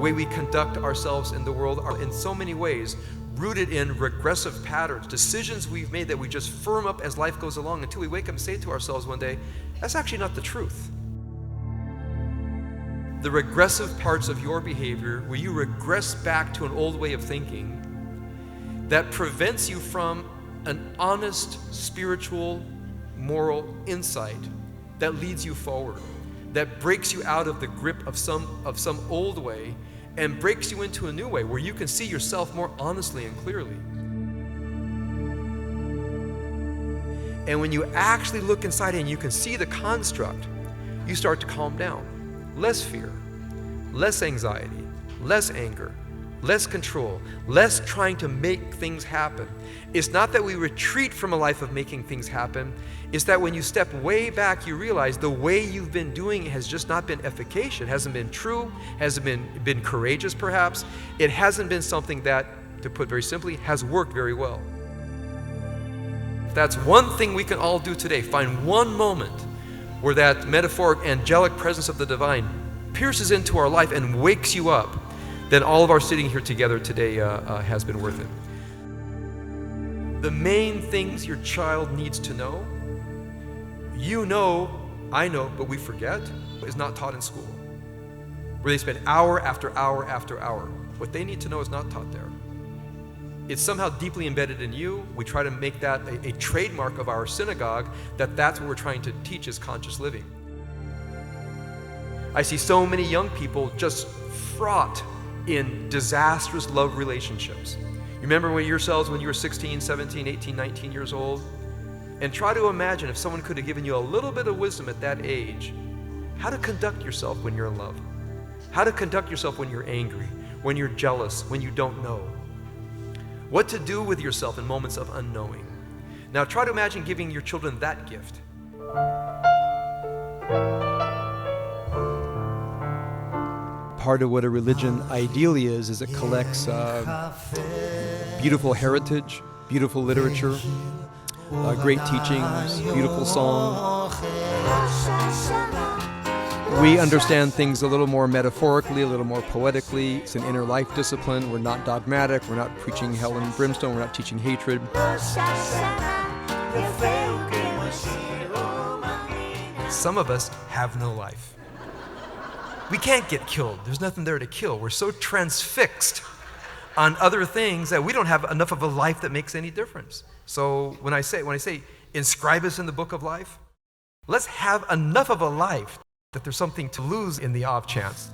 way we conduct ourselves in the world are in so many ways rooted in regressive patterns, decisions we've made that we just firm up as life goes along until we wake up and say to ourselves one day, that's actually not the truth. The regressive parts of your behavior, where you regress back to an old way of thinking that prevents you from an honest, spiritual, moral insight that leads you forward, that breaks you out of the grip of some old way and breaks you into a new way where you can see yourself more honestly and clearly. And when you actually look inside and you can see the construct, you start to calm down. Less fear, less anxiety, less anger, less control, less trying to make things happen. It's not that we retreat from a life of making things happen. It's that when you step way back, you realize the way you've been doing it has just not been efficacious. It hasn't been true, hasn't been courageous perhaps. It hasn't been something that, to put very simply, has worked very well. If that's one thing we can all do today, find one moment where that metaphoric angelic presence of the divine pierces into our life and wakes you up, then all of our sitting here together today has been worth it. The main things your child needs to know, you know, I know, but we forget, is not taught in school, where they spend hour after hour after hour. What they need to know is not taught there. It's somehow deeply embedded in you. We try to make that a trademark of our synagogue, that's what we're trying to teach is conscious living. I see so many young people just fraught in disastrous love relationships. You remember yourselves when you were 16, 17, 18, 19 years old? And try to imagine if someone could have given you a little bit of wisdom at that age, how to conduct yourself when you're in love, how to conduct yourself when you're angry, when you're jealous, when you don't know, what to do with yourself in moments of unknowing. Now try to imagine giving your children that gift. Part of what a religion ideally is it collects beautiful heritage, beautiful literature, great teachings, beautiful song. We understand things a little more metaphorically, a little more poetically. It's an inner life discipline. We're not dogmatic. We're not preaching hell and brimstone. We're not teaching hatred. Some of us have no life. We can't get killed. There's nothing there to kill. We're so transfixed on other things that we don't have enough of a life that makes any difference. So when I say inscribe us in the book of life, let's have enough of a life that there's something to lose in the off chance.